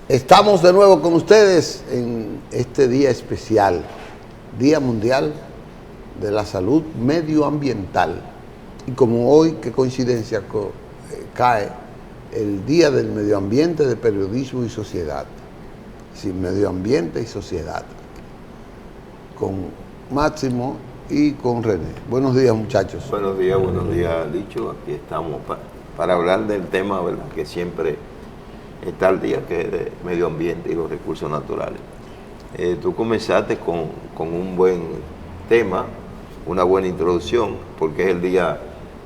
Estamos de nuevo con ustedes en este día especial, Día Mundial de la Salud Medioambiental. Y como hoy, qué coincidencia, cae el Día del Medio Ambiente, de Periodismo y Sociedad. Sí, Medio Ambiente y Sociedad. Con Máximo y con René. Buenos días, muchachos. Buenos días, Licho. Aquí estamos para hablar del tema, ¿verdad?, que siempre está al día, que es de medio ambiente y los recursos naturales. Tú comenzaste con un buen tema, una buena introducción, porque es el Día,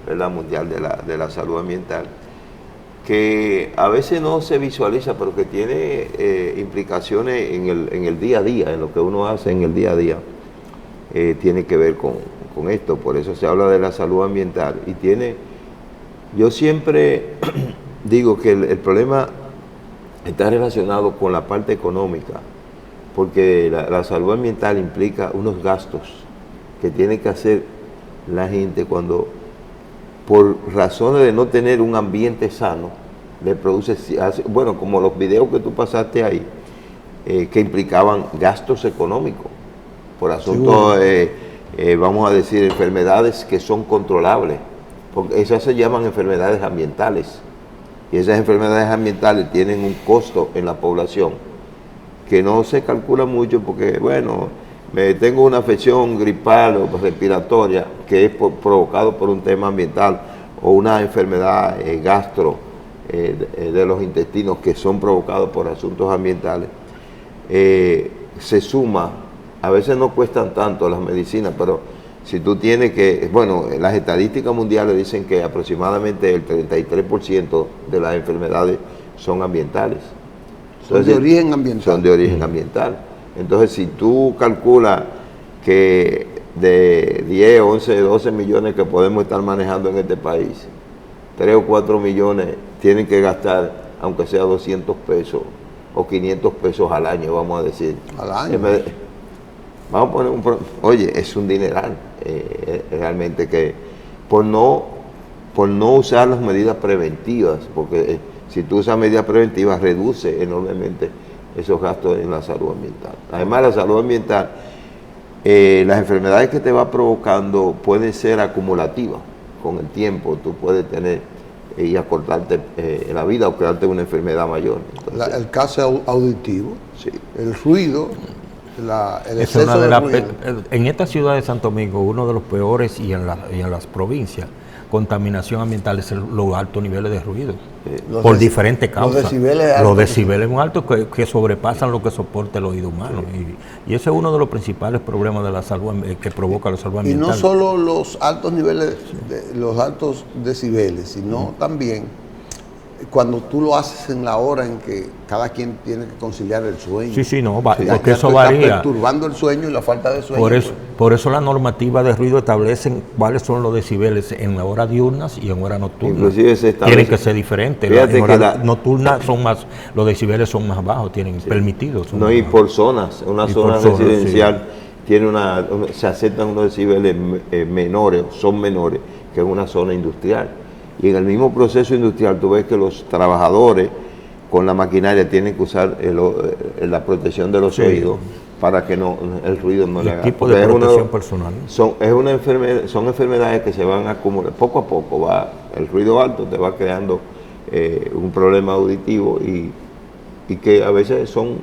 ¿verdad?, Mundial de la Salud Ambiental, que a veces no se visualiza, pero que tiene implicaciones en el día a día, en lo que uno hace en el día a día. Tiene que ver con esto, por eso se habla de la salud ambiental. Y yo siempre digo que el problema está relacionado con la parte económica, porque la salud ambiental implica unos gastos que tiene que hacer la gente cuando, por razones de no tener un ambiente sano, le produce, bueno, como los videos que tú pasaste ahí, que implicaban gastos económicos, por asuntos, vamos a decir, enfermedades que son controlables, porque esas se llaman enfermedades ambientales. Y esas enfermedades ambientales tienen un costo en la población que no se calcula mucho porque, bueno, tengo una afección gripal o respiratoria que es provocado por un tema ambiental, o una enfermedad gastro de los intestinos que son provocados por asuntos ambientales. Se suma, a veces no cuestan tanto las medicinas, pero si tú tienes que, bueno, las estadísticas mundiales dicen que aproximadamente el 33% de las enfermedades son ambientales. Son de origen ambiental. Son de origen ambiental. Entonces, si tú calculas que de 10, 11, 12 millones que podemos estar manejando en este país, 3 o 4 millones tienen que gastar, aunque sea 200 pesos o 500 pesos al año, vamos a decir. Al año. Vamos a poner oye, es un dineral, realmente, que por no usar las medidas preventivas, porque si tú usas medidas preventivas reduce enormemente esos gastos en la salud ambiental. Además, la salud ambiental, las enfermedades que te va provocando pueden ser acumulativas con el tiempo. Tú puedes tener y acortarte la vida o crearte una enfermedad mayor. Entonces, el caso auditivo, sí. El ruido, el exceso de ruido. En esta ciudad de Santo Domingo, uno de los peores, y en las provincias, contaminación ambiental, es los altos niveles de ruido, por diferentes causas. Los decibeles muy altos que sobrepasan lo que soporta el oído humano. Sí. Y ese es uno de los principales problemas de la salud que provoca la salud ambiental. Y no solo los altos niveles, los altos decibeles, sino también cuando tú lo haces en la hora en que cada quien tiene que conciliar el sueño. Porque eso varía. Está perturbando el sueño y la falta de sueño. Por eso la normativa de ruido establecen cuáles son los decibeles en horas diurnas y en horas nocturnas. Tienen que ser diferentes. En horas nocturnas los decibeles son más bajos, tienen permitidos. No, y por zonas. Una zona residencial tiene se aceptan unos decibeles menores, son menores que en una zona industrial. Y en el mismo proceso industrial tú ves que los trabajadores con la maquinaria tienen que usar la protección de los oídos para que el ruido no le haga. El tipo de protección personal. Son enfermedades que se van a acumular. Poco a poco el ruido alto te va creando un problema auditivo y que a veces son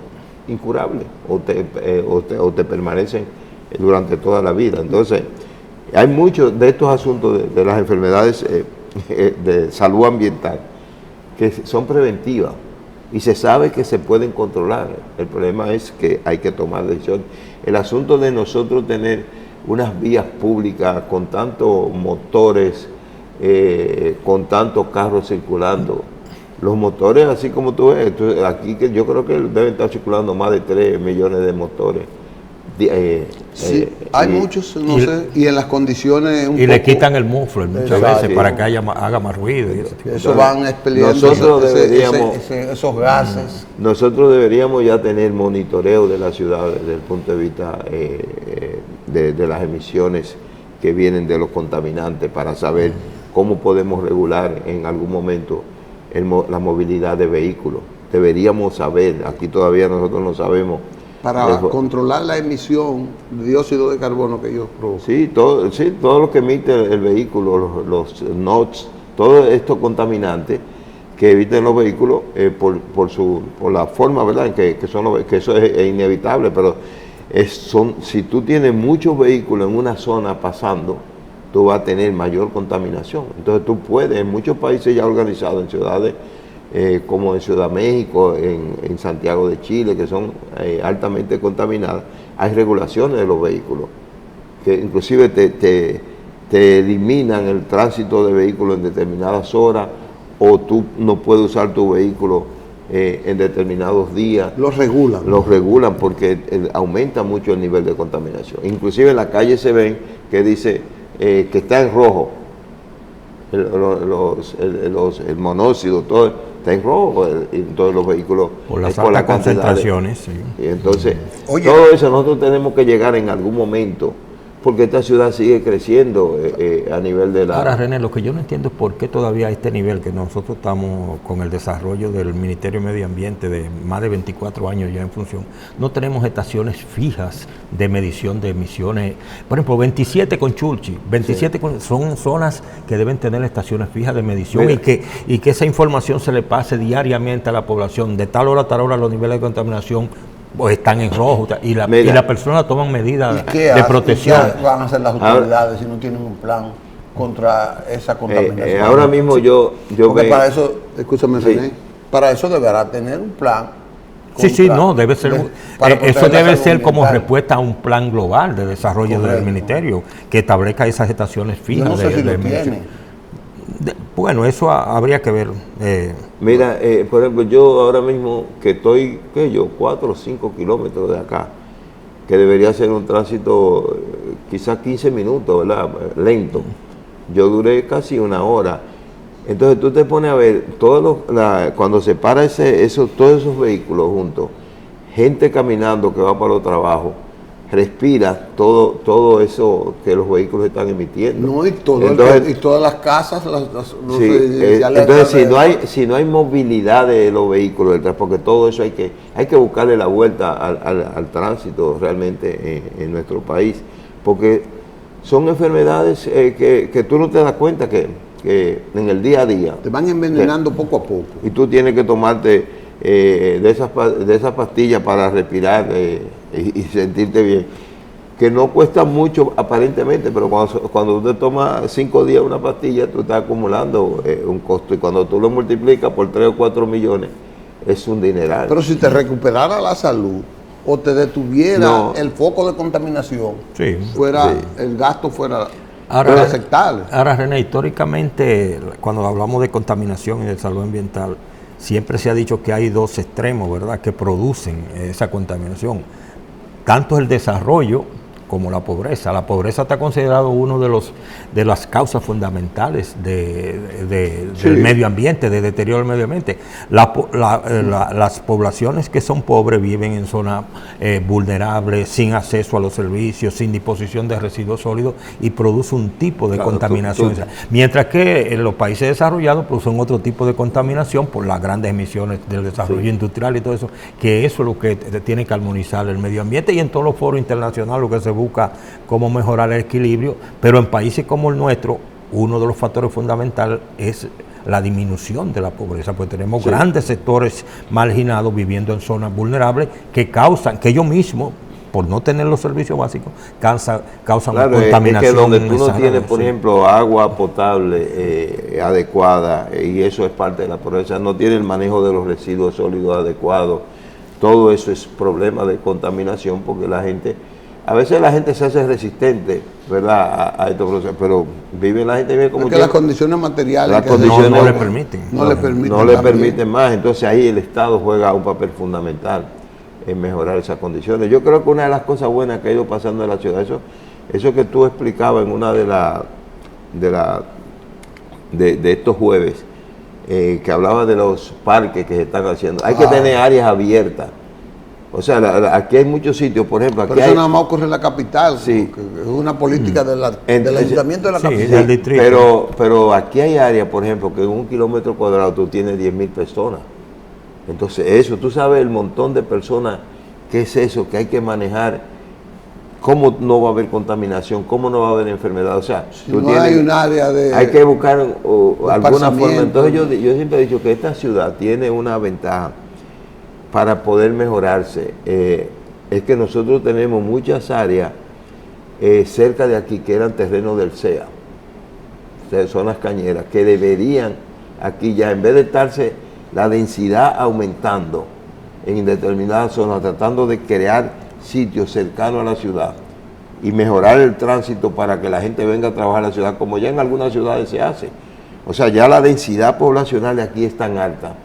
incurables o te permanecen durante toda la vida. Entonces, hay muchos de estos asuntos de las enfermedades de salud ambiental que son preventivas y se sabe que se pueden controlar. El problema es que hay que tomar decisiones. El asunto de nosotros tener unas vías públicas con tantos motores, con tantos carros circulando, los motores, así como tú ves, aquí que yo creo que deben estar circulando más de 3 millones de motores. Hay muchos, no sé, y en las condiciones le quitan el muffler muchas veces para que haga más ruido. Eso van expeliendo esos gases. Nosotros deberíamos ya tener monitoreo de la ciudad desde el punto de vista de las emisiones que vienen de los contaminantes, para saber cómo podemos regular en algún momento la movilidad de vehículos. deberíamos saber, aquí todavía nosotros no sabemos. Para controlar la emisión de dióxido de carbono que ellos provocan. Sí, todo lo que emite el vehículo, los NOx, todos estos contaminantes que emiten los vehículos por la forma, ¿verdad?, que eso es inevitable, pero si tú tienes muchos vehículos en una zona pasando, tú vas a tener mayor contaminación. Entonces tú puedes, en muchos países ya organizados, en ciudades como en Ciudad México, en Santiago de Chile, que son altamente contaminadas, hay regulaciones de los vehículos, que inclusive te eliminan el tránsito de vehículos en determinadas horas, o tú no puedes usar tu vehículo en determinados días. Los regulan. Los regulan porque aumenta mucho el nivel de contaminación. Inclusive en la calle se ven que dice que está en rojo, el monóxido, todo está en rojo, y todos los vehículos por las altas concentraciones. Sí. Y entonces, todo eso nosotros tenemos que llegar en algún momento, porque esta ciudad sigue creciendo a nivel de la... Ahora, René, lo que yo no entiendo es por qué todavía a este nivel, que nosotros estamos con el desarrollo del Ministerio de Medio Ambiente de más de 24 años ya en función, no tenemos estaciones fijas de medición de emisiones. Por ejemplo, 27 con Churchill, 27 son zonas que deben tener estaciones fijas de medición y que esa información se le pase diariamente a la población. De tal hora a tal hora los niveles de contaminación pues están en rojo y la persona toman medidas de protección. ¿Qué van a hacer las autoridades si no tienen un plan contra esa contaminación? Ahora mismo yo porque para eso, escúchame, René, para eso deberá tener un plan. Debe ser. Eso debe ser como respuesta a un plan global de desarrollo del ministerio que establezca esas estaciones fijas. Yo no sé si lo tiene. Bueno, eso habría que ver. Mira, por ejemplo, yo ahora mismo que estoy, 4 o 5 kilómetros de acá, que debería ser un tránsito quizás 15 minutos, ¿verdad?, lento. Yo duré casi una hora. Entonces tú te pones a ver, cuando se para todos esos vehículos juntos, gente caminando que va para los trabajos, respira todo eso que los vehículos están emitiendo. No, y todas las casas, entonces si no hay movilidad de los vehículos, porque todo eso hay que buscarle la vuelta al tránsito realmente en nuestro país, porque son enfermedades que tú no te das cuenta que en el día a día te van envenenando poco a poco, y tú tienes que tomarte de esas pastillas para respirar y sentirte bien, que no cuesta mucho aparentemente, pero cuando tú te tomas 5 días una pastilla, tú estás acumulando un costo, y cuando tú lo multiplicas por 3 o 4 millones, es un dineral. Pero si te recuperara la salud o te detuviera el foco de contaminación, el gasto fuera aceptable. Ahora, René, históricamente, cuando hablamos de contaminación y de salud ambiental, siempre se ha dicho que hay dos extremos, ¿verdad?, que producen esa contaminación. Tanto el desarrollo como la pobreza. La pobreza está considerado uno de las causas fundamentales del medio ambiente, de deterioro del medio ambiente. Las poblaciones que son pobres viven en zonas vulnerables, sin acceso a los servicios, sin disposición de residuos sólidos, y produce un tipo de contaminación. Mientras que en los países desarrollados producen otro tipo de contaminación por las grandes emisiones del desarrollo industrial y todo eso, que eso es lo que tiene que armonizar el medio ambiente, y en todos los foros internacionales lo que se busca cómo mejorar el equilibrio, pero en países como el nuestro, uno de los factores fundamentales es la disminución de la pobreza, pues tenemos grandes sectores marginados viviendo en zonas vulnerables que ellos mismos, por no tener los servicios básicos, causan contaminación. Es que donde tú no tienes, por ejemplo, agua potable adecuada, y eso es parte de la pobreza, no tiene el manejo de los residuos sólidos adecuados, todo eso es problema de contaminación, porque a veces la gente se hace resistente, ¿verdad?, a estos procesos, pero la gente vive como... Porque las condiciones materiales no le permiten. No le permiten más, entonces ahí el Estado juega un papel fundamental en mejorar esas condiciones. Yo creo que una de las cosas buenas que ha ido pasando en la ciudad, eso que tú explicabas en una de estos jueves, que hablaba de los parques que se están haciendo. Hay que tener áreas abiertas. O sea, aquí hay muchos sitios, por ejemplo... Pero eso nada más ocurre en la capital, sí. Es una política del ayuntamiento de la capital. Del distrito. Pero aquí hay áreas, por ejemplo, que en 1 kilómetro cuadrado tú tienes 10.000 personas. Entonces eso, tú sabes el montón de personas que es eso, que hay que manejar, cómo no va a haber contaminación, cómo no va a haber enfermedad. O sea, si no hay un área de... Hay que buscar alguna forma. Entonces yo siempre he dicho que esta ciudad tiene una ventaja para poder mejorarse. Es que nosotros tenemos muchas áreas cerca de aquí que eran terrenos del CEA, zonas cañeras, que deberían aquí ya, en vez de estarse la densidad aumentando en determinadas zonas, tratando de crear sitios cercanos a la ciudad y mejorar el tránsito para que la gente venga a trabajar a la ciudad, como ya en algunas ciudades se hace. O sea, ya la densidad poblacional de aquí es tan alta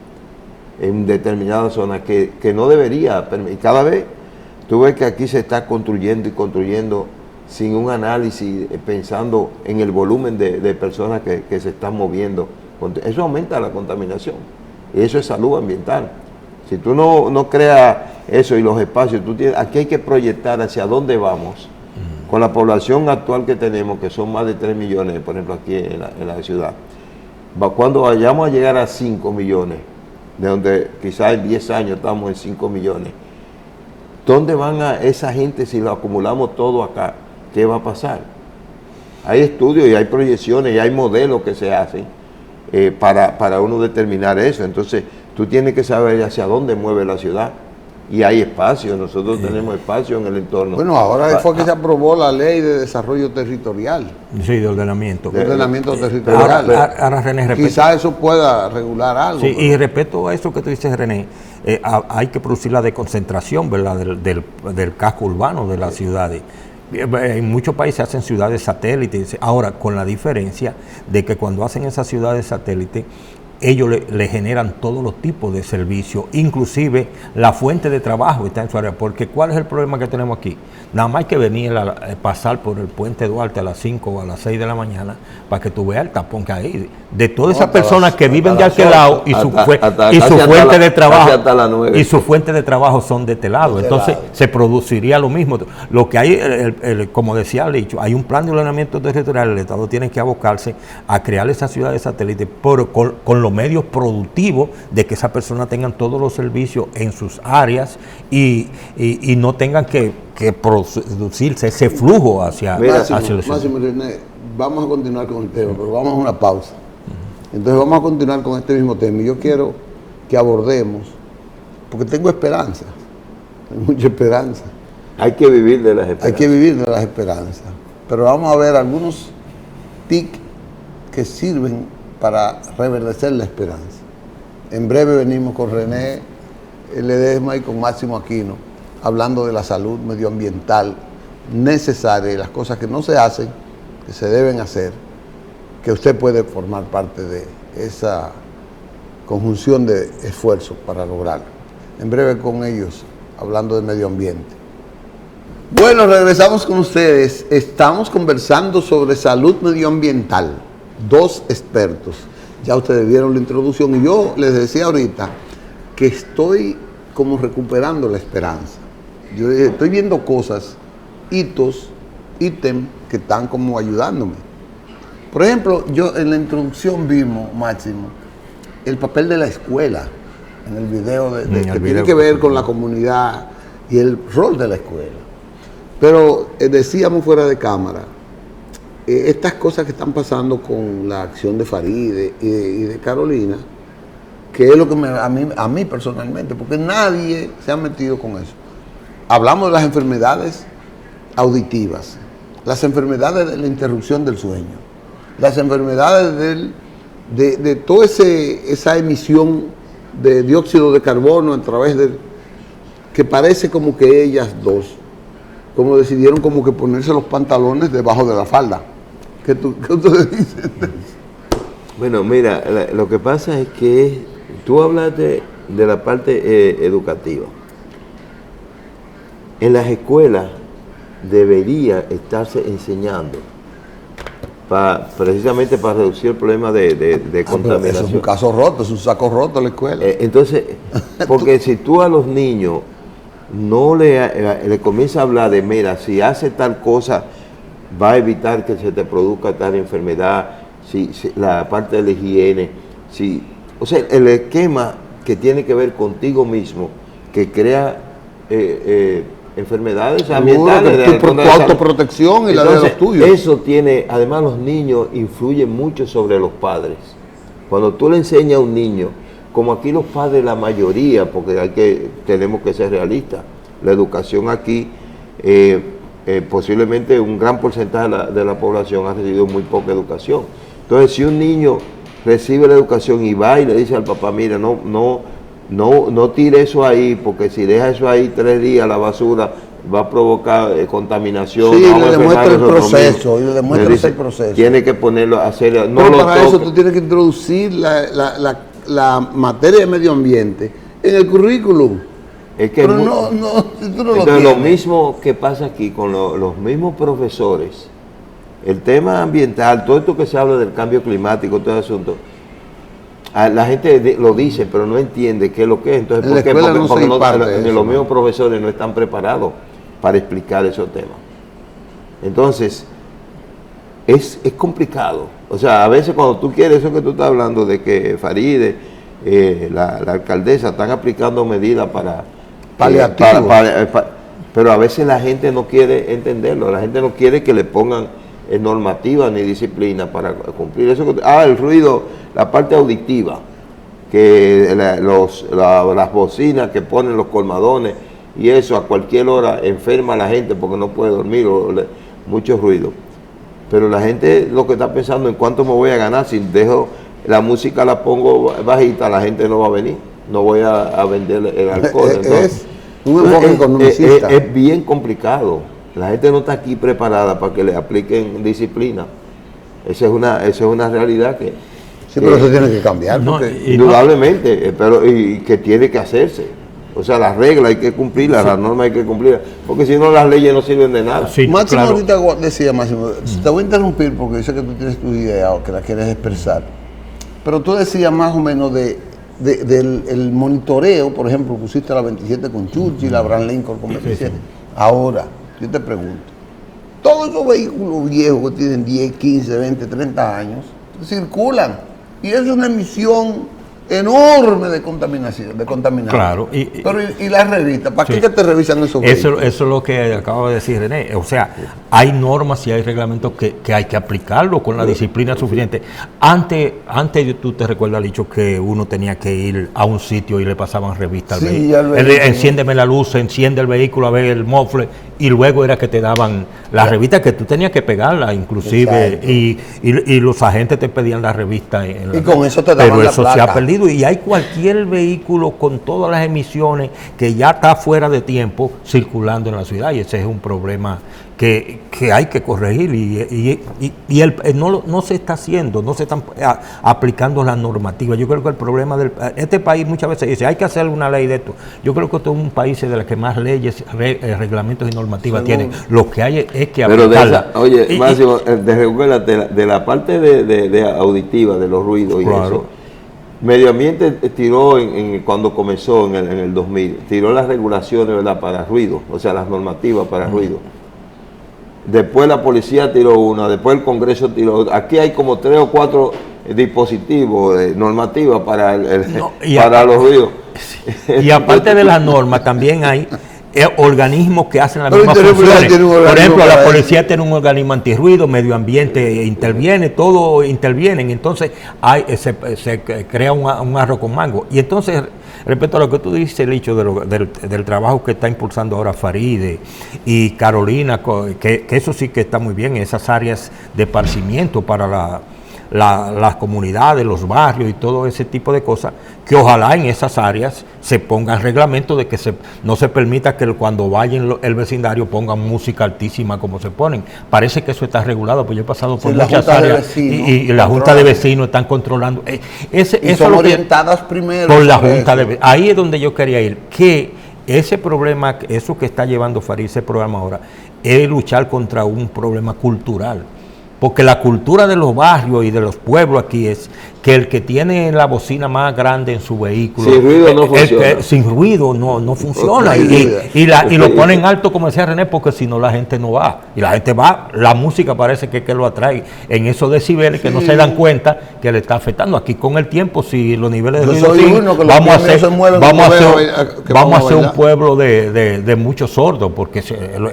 en determinadas zonas que no debería permitir. Cada vez tú ves que aquí se está construyendo y construyendo sin un análisis, pensando en el volumen de personas que se están moviendo. Eso aumenta la contaminación y eso es salud ambiental. Si tú no creas eso y los espacios, aquí hay que proyectar hacia dónde vamos con la población actual que tenemos, que son más de 3 millones, por ejemplo, aquí en la ciudad. Cuando vayamos a llegar a 5 millones, de donde quizás en 10 años estamos en 5 millones, ¿dónde van a esa gente si lo acumulamos todo acá? ¿Qué va a pasar? Hay estudios y hay proyecciones y hay modelos que se hacen para uno determinar eso. Entonces, tú tienes que saber hacia dónde mueve la ciudad. Y hay espacio, nosotros tenemos espacio en el entorno. Bueno, ahora fue que se aprobó la ley de desarrollo territorial. Sí, de ordenamiento. De ordenamiento territorial. Ahora, René, quizás eso pueda regular algo. Sí, y respecto a eso que tú dices, René, hay que producir la desconcentración, ¿verdad?, del casco urbano de las ciudades. En muchos países hacen ciudades satélites, ahora con la diferencia de que cuando hacen esas ciudades satélites, ellos le generan todos los tipos de servicios, inclusive la fuente de trabajo está en su área, porque ¿cuál es el problema que tenemos aquí? Nada más hay que venir pasar por el puente Duarte a las 5 o a las 6 de la mañana para que tú veas el tapón que hay de todas esas personas que viven de aquel lado y su fuente de trabajo y su fuente de trabajo son de este lado. Entonces se produciría lo mismo. Lo que hay, como decía Licho, hay un plan de ordenamiento territorial, el Estado tiene que abocarse a crear esas ciudades satélites con los medios productivos de que esas personas tengan todos los servicios en sus áreas y no tengan que producirse ese flujo hacia el ciudad. Máximo, René, vamos a continuar con el tema, pero vamos a una pausa. Entonces vamos a continuar con este mismo tema y yo quiero que abordemos, porque tengo esperanza, mucha esperanza. Hay que vivir de las esperanzas. Hay que vivir de las esperanzas, pero vamos a ver algunos tics que sirven para reverdecer la esperanza. En breve venimos con René Ledesma y con Máximo Aquino, hablando de la salud medioambiental necesaria y las cosas que no se hacen, que se deben hacer, que usted puede formar parte de esa conjunción de esfuerzos para lograrlo. En breve con ellos, hablando de medio ambiente. Bueno, regresamos con ustedes. Estamos conversando sobre salud medioambiental. Dos expertos. Ya ustedes vieron la introducción y yo les decía ahorita que estoy como recuperando la esperanza. Yo estoy viendo cosas, ítems que están como ayudándome. Por ejemplo, yo en la introducción vimos, Máximo, el papel de la escuela en el video que tiene que ver con la comunidad y el rol de la escuela. Pero decíamos fuera de cámara, estas cosas que están pasando con la acción de Faride y de Carolina, que es lo que a mí personalmente, porque nadie se ha metido con eso. Hablamos de las enfermedades auditivas, las enfermedades de la interrupción del sueño, las enfermedades de toda esa emisión de dióxido de carbono a través que parece como que ellas dos, como decidieron como que ponerse los pantalones debajo de la falda. ¿Qué ustedes dicen? Bueno, mira, lo que pasa es que tú hablaste de la parte educativa. En las escuelas debería estarse enseñando precisamente para reducir el problema de contaminación. Eso es un caso roto, es un saco roto la escuela. Entonces, porque si tú a los niños no le comienzas a hablar de, mira, si hace tal cosa, va a evitar que se te produzca tal enfermedad, si la parte de la higiene, o sea, el esquema que tiene que ver contigo mismo, que crea enfermedades ambientales. Tu autoprotección y la de los tuyos. Eso tiene, además los niños influyen mucho sobre los padres. Cuando tú le enseñas a un niño, como aquí los padres, la mayoría, porque tenemos que ser realistas, la educación aquí, posiblemente un gran porcentaje de la población ha recibido muy poca educación. Entonces, si un niño recibe la educación y va y le dice al papá, mira, no tire eso ahí, porque si deja eso ahí 3 días, la basura va a provocar contaminación. Sí, le demuestra el proceso, y le demuestra ese proceso. Tiene que ponerlo a hacer. Pero para eso tú tienes que introducir la materia de medio ambiente en el currículum. Es que entonces, lo mismo que pasa aquí con los mismos profesores, el tema ambiental, todo esto que se habla del cambio climático, todo el asunto, la gente lo dice, pero no entiende qué es lo que es. Entonces, porque los mismos profesores no están preparados para explicar esos temas. Entonces, es complicado. O sea, a veces cuando tú quieres, eso que tú estás hablando de que Faride, la alcaldesa, están aplicando medidas para paliativos. Pero a veces la gente no quiere entenderlo, la gente no quiere que le pongan normativa ni disciplina para cumplir eso. El ruido, la parte auditiva, que las bocinas que ponen los colmadones y eso a cualquier hora enferma a la gente porque no puede dormir mucho ruido. Pero la gente lo que está pensando en cuánto me voy a ganar, si dejo la música, la pongo bajita, la gente no va a venir, no voy a vender el alcohol. Entonces, es bien complicado. La gente no está aquí preparada para que le apliquen disciplina. Esa es una realidad que... Sí, pero eso tiene que cambiar. Indudablemente, pero que tiene que hacerse. O sea, las reglas hay que cumplirlas, las normas hay que cumplirlas, porque si no las leyes no sirven de nada. Sí, Máximo, claro. Ahorita decía, Máximo, te voy a interrumpir porque yo sé que tú tienes tu idea o que la quieres expresar, pero tú decías más o menos del monitoreo, por ejemplo, pusiste la 27 con Churchill, la Abraham Lincoln con 27. Ahora, yo te pregunto, todos esos vehículos viejos que tienen 10, 15, 20, 30 años, circulan, y eso es una emisión enorme de contaminación, Claro. Pero y las revistas, ¿para qué te revisan esos vehículos? Eso es lo que acaba de decir René. O sea, hay normas y hay reglamentos que hay que aplicarlo con la disciplina suficiente. Antes tú te recuerdas, dicho, que uno tenía que ir a un sitio y le pasaban revista al vehículo. Enciéndeme la luz, enciende el vehículo a ver el mofle, y luego era que te daban la revista, que tú tenías que pegarla inclusive, y los agentes te pedían la revista. Y con eso te daban pero la eso placa. Se ha perdido, y hay cualquier vehículo con todas las emisiones que ya está fuera de tiempo circulando en la ciudad, y ese es un problema que hay que corregir, y no se está haciendo, no se están aplicando las normativas. Yo creo que el problema este país muchas veces dice, hay que hacer una ley de esto. Yo creo que este es un país de los que más leyes, reglamentos y normativas tiene. Lo que hay es que aplicarla. Oye, Máximo, de la parte de auditiva, de los ruidos y claro. Eso, Medio Ambiente tiró, cuando comenzó en el 2000, tiró las regulaciones, ¿verdad?, para ruido, o sea, las normativas para ruido. Después la policía tiró una, después el Congreso tiró otra. Aquí hay como 3 o 4 dispositivos normativas para los ruidos. Y aparte de las normas, también hay organismos que hacen las mismas funciones. Por ejemplo, la policía tiene un organismo antirruido, Medio Ambiente interviene, todo intervienen. Entonces se crea un arroz con mango. Y entonces, respecto a lo que tú dices, Licho, del trabajo que está impulsando ahora Faride y Carolina, que eso sí que está muy bien, esas áreas de esparcimiento para las comunidades, los barrios y todo ese tipo de cosas, que ojalá en esas áreas se pongan reglamentos de que no se permita que cuando vayan el vecindario pongan música altísima como se ponen. Parece que eso está regulado, pues yo he pasado por muchas áreas y la Junta de Vecinos están controlando. Son orientadas primero por la Junta de Vecinos. Ahí es donde yo quería ir, que ese problema, eso que está llevando Farid, ese programa ahora, es luchar contra un problema cultural. porque la cultura de los barrios y de los pueblos aquí es que el que tiene la bocina más grande en su vehículo, sin ruido no funciona. Sin ruido no funciona. Y lo ponen alto, como decía René, porque si no la gente no va. Y la gente va, la música parece que lo atrae en esos decibeles que no se dan cuenta que le está afectando. Aquí con el tiempo, si los niveles de ruido vamos a hacer un pueblo de muchos sordos, porque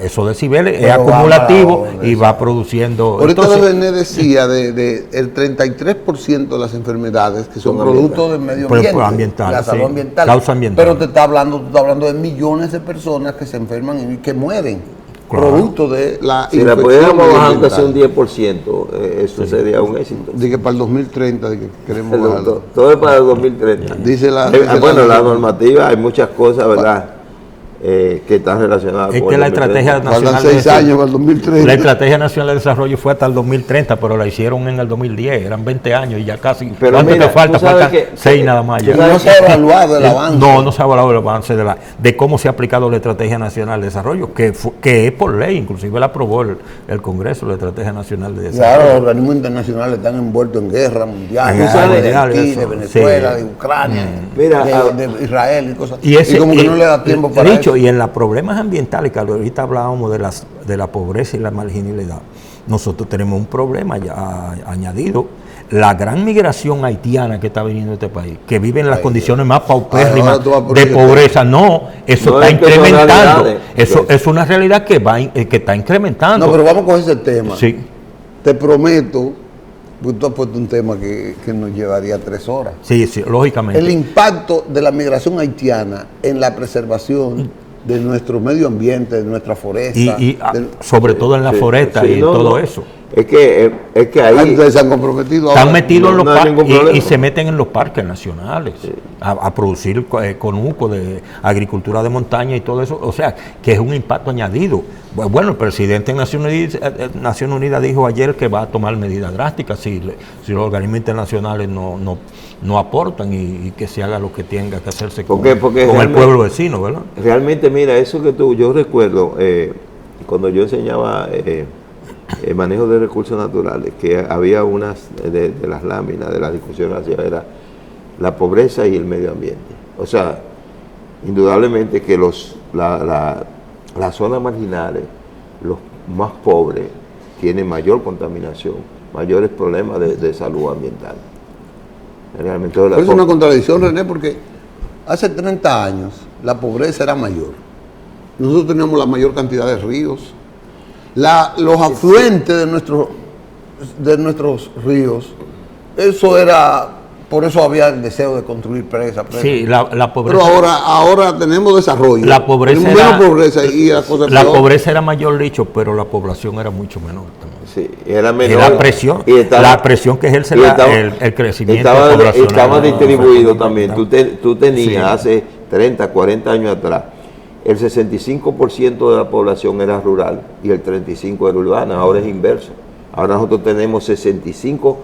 esos decibeles es acumulativo y va produciendo. Ahorita René decía el 33% de las enfermedades que son producto del medio ambiente, la salud ambiental, causa ambiental. Pero tú estás hablando de millones de personas que se enferman y que mueren, claro, producto de la si la pudiéramos bajar aunque sea un 10%, eso sería un éxito. Dice que para el 2030 que queremos bajarlo. Todo es para el 2030. Dice la normativa, hay muchas cosas, ¿verdad? Que están relacionadas con que la estrategia nacional 6 años para el 2030. La estrategia nacional de desarrollo fue hasta el 2030, pero la hicieron en el 2010, eran 20 años y ya casi. Pero ¿cuánto te falta? Falta 6 nada más. Ya. No se ha evaluado el avance. No se ha evaluado el avance de cómo se ha aplicado la estrategia nacional de desarrollo, que es por ley, inclusive la aprobó el Congreso, la estrategia nacional de desarrollo. Claro, los organismos internacionales están envueltos en guerra mundial, de Haití, de Venezuela, de Ucrania, de Israel y cosas. Y como que no le da tiempo para eso. Y en los problemas ambientales, que ahorita hablábamos de la pobreza y la marginalidad, nosotros tenemos un problema ya añadido, la gran migración haitiana que está viniendo a este país, que vive en las condiciones más paupérrimas de pobreza. Eso está incrementando. Eso es una realidad que está incrementando. No, pero vamos con ese tema. Sí. Te prometo, pues tú has puesto un tema que nos llevaría 3 horas. Sí, lógicamente. El impacto de la migración haitiana en la preservación de nuestro medio ambiente, de nuestra foresta. Sobre todo en la foresta y todo eso. Es que ahí ustedes se han comprometido. Están metidos en los parques y se meten en los parques nacionales a producir conuco de agricultura de montaña y todo eso. O sea, que es un impacto añadido. Bueno, el presidente de Naciones Unidas dijo ayer que va a tomar medidas drásticas si los organismos internacionales no aportan y que se haga lo que tenga que hacerse con el pueblo vecino, ¿verdad? Realmente, mira, eso que yo recuerdo cuando yo enseñaba el manejo de recursos naturales, que había unas de las láminas de la discusión era la pobreza y el medio ambiente. O sea, indudablemente que las zonas marginales, los más pobres, tienen mayor contaminación, mayores problemas de salud ambiental. Realmente, pero es una contradicción, René, porque hace 30 años la pobreza era mayor. Nosotros teníamos la mayor cantidad de ríos. Los afluentes de nuestros ríos, eso era, por eso había el deseo de construir presas. Sí, la pobreza. Pero ahora tenemos desarrollo. La pobreza la pobreza era mayor, dicho, pero la población era mucho menor también. Sí, era menor. La presión que ejerce el crecimiento poblacional. Estaba distribuido también. Tú tenías hace 30, 40 años atrás, el 65% de la población era rural y el 35% era urbana. Ahora es inverso. Ahora nosotros tenemos 65%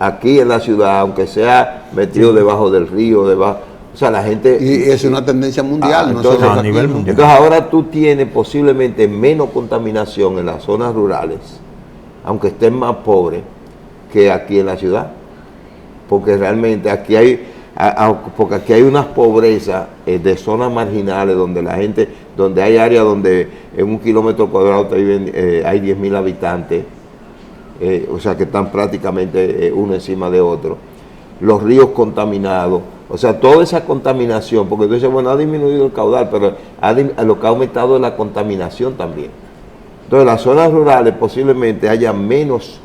aquí en la ciudad, aunque sea metido debajo del río, o sea, la gente... Y es una tendencia mundial, entonces, a nivel mundial. Entonces ahora tú tienes posiblemente menos contaminación en las zonas rurales, aunque estén más pobres, que aquí en la ciudad. Porque realmente aquí hay unas pobrezas de zonas marginales donde hay áreas donde en 1 kilómetro cuadrado hay 10.000 habitantes, o sea que están prácticamente uno encima de otro. Los ríos contaminados, o sea, toda esa contaminación, porque tú dices, bueno, ha disminuido el caudal, pero lo que ha aumentado es la contaminación también. Entonces, en las zonas rurales posiblemente haya menos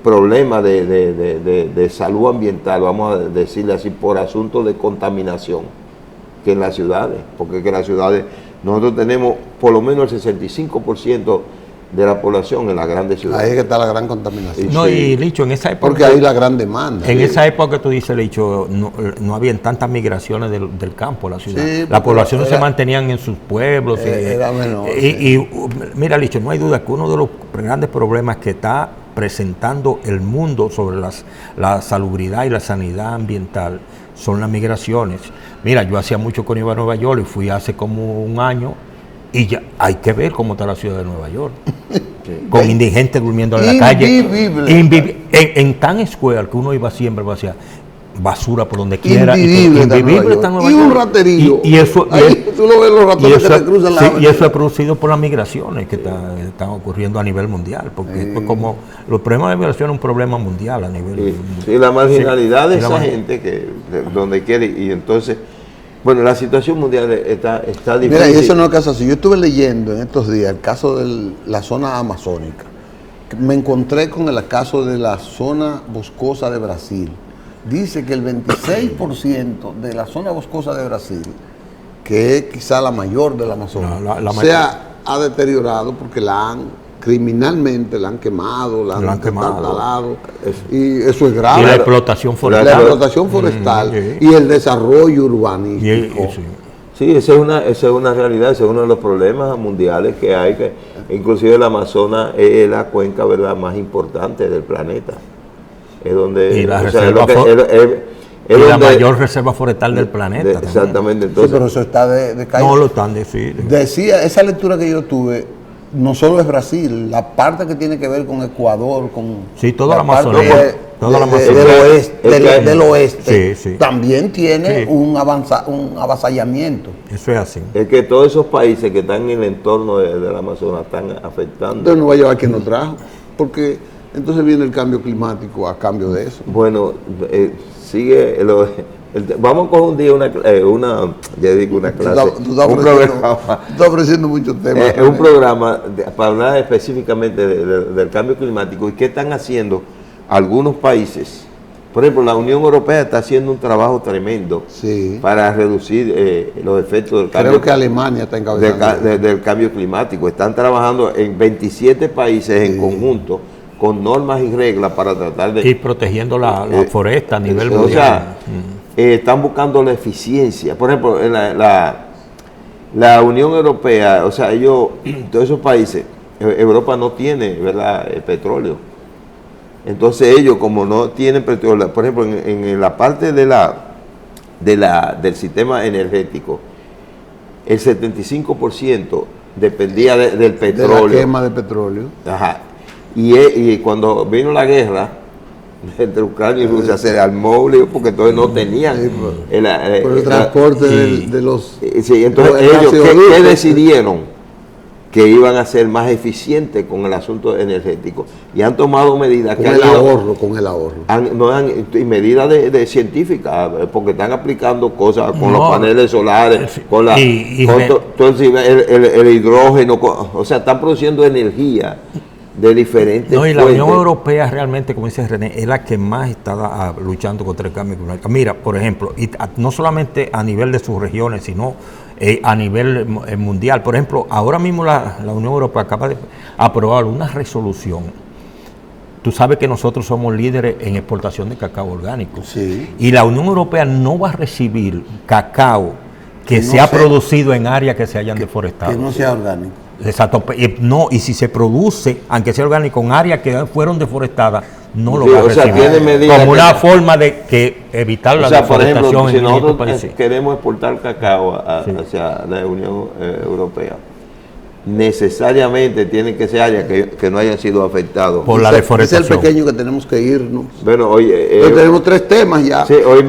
problemas de salud ambiental, vamos a decirle así, por asunto de contaminación, que en las ciudades, porque en las ciudades nosotros tenemos por lo menos el 65% de la población en las grandes ciudades. Ahí es que está la gran contaminación. No, y Licho, en esa época... Porque ahí la gran demanda. En esa época que tú dices, Licho, no habían tantas migraciones del campo a la ciudad. Sí, las poblaciones se mantenían en sus pueblos. Era menor. Y mira, Licho, no hay duda que uno de los grandes problemas que está presentando el mundo sobre la salubridad y la sanidad ambiental son las migraciones. Mira, yo hacía mucho con iba a Nueva York y fui hace como un año Y ya hay que ver cómo está la ciudad de Nueva York. Con indigentes durmiendo en la calle. En Times Square, que uno iba siempre hacia basura por donde quiera. Invivible está Nueva York. Y un raterío. Y eso, tú lo ves los ratones que te cruzan la y eso es producido por las migraciones que están ocurriendo a nivel mundial. Porque esto es como los problemas de migración es un problema mundial a nivel mundial. Sí, la marginalidad de esa gente que donde quiere. Y entonces, bueno, la situación mundial está difícil. Mira, y eso no es caso así. Yo estuve leyendo en estos días el caso de la zona amazónica. Me encontré con el caso de la zona boscosa de Brasil. Dice que el 26% de la zona boscosa de Brasil, que es quizá la mayor de la Amazonas, ha deteriorado porque criminalmente la han quemado, la han talado, y eso es grave. Y la explotación forestal. La explotación forestal y el desarrollo urbanístico. Sí, esa es una realidad, ese es uno de los problemas mundiales que hay, que inclusive el Amazonas es la cuenca, ¿verdad?, más importante del planeta. Es donde, y la mayor reserva forestal del planeta. Exactamente. Entonces, sí, pero eso está de caída. No lo están diciendo. Decía, esa lectura que yo tuve, no solo es Brasil, la parte que tiene que ver con Ecuador, con toda la Amazonía, del oeste, también tiene un avasallamiento. Eso es así. Es que todos esos países que están en el entorno del Amazonas están afectando. Entonces no va a llevar quien nos trajo, porque entonces viene el cambio climático a cambio de eso. Bueno, sigue. Vamos con un día una clase. Tú estás ofreciendo muchos temas. Un programa para hablar específicamente del cambio climático y qué están haciendo algunos países. Por ejemplo, la Unión Europea está haciendo un trabajo tremendo para reducir los efectos del cambio. Creo que Alemania está encabezando del cambio climático. Están trabajando en 27 países en conjunto, con normas y reglas para tratar de... Y protegiendo la foresta a nivel mundial. O sea, están buscando la eficiencia. Por ejemplo, en la Unión Europea, o sea, todos esos países, Europa no tiene, ¿verdad?, petróleo. Entonces ellos, como no tienen petróleo, por ejemplo, en la parte del sistema energético, el 75% dependía del petróleo. De la quema de petróleo. Ajá. Y cuando vino la guerra entre Ucrania y Rusia, se armó porque entonces no tenían por el transporte de los... Sí, entonces ellos, ¿qué decidieron? Que iban a ser más eficientes con el asunto energético. Y han tomado medidas con el ahorro. Y medidas de científicas, porque están aplicando cosas con los paneles solares, con el hidrógeno, o sea, están produciendo energía de diferentes y la Unión Europea realmente, como dice René, es la que más está luchando contra el cambio climático. Mira, por ejemplo, no solamente a nivel de sus regiones, sino a nivel mundial. Por ejemplo, ahora mismo la Unión Europea acaba de aprobar una resolución. Tú sabes que nosotros somos líderes en exportación de cacao orgánico. Sí. Y la Unión Europea no va a recibir cacao que sea producido en áreas que se hayan deforestado. Que no sea orgánico. Exacto, y si se produce, aunque sea orgánico, en áreas que fueron deforestadas, no lo va a recibir. Tiene medidas como una forma de evitar la deforestación. Por ejemplo, si nosotros queremos exportar cacao hacia la Unión Europea, necesariamente tiene que ser áreas que no hayan sido afectados por la deforestación. Es el pequeño que tenemos que irnos. Bueno, oye, tenemos 3 temas ya. Sí, hoy el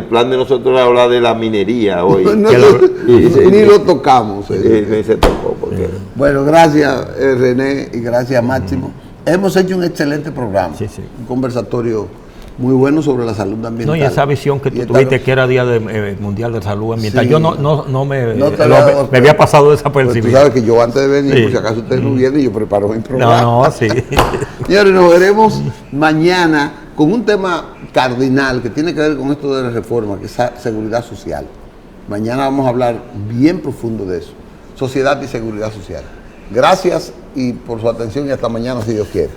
plan de nosotros es hablar de la minería hoy. Ni lo tocamos. Ni se tocó. Bueno, gracias René y gracias Máximo. Hemos hecho un excelente programa. Un conversatorio muy bueno sobre la salud ambiental. Y esa visión que tú tuviste que era Día Mundial de Salud Ambiental, yo me había pasado desapercibido. Tú sabes que yo antes de venir, por si acaso ustedes no vienen, yo preparo mi programa. Sí. Señores, nos veremos mañana con un tema cardinal que tiene que ver con esto de la reforma, que es seguridad social. Mañana vamos a hablar bien profundo de eso. Sociedad y seguridad social. Gracias y por su atención y hasta mañana si Dios quiere.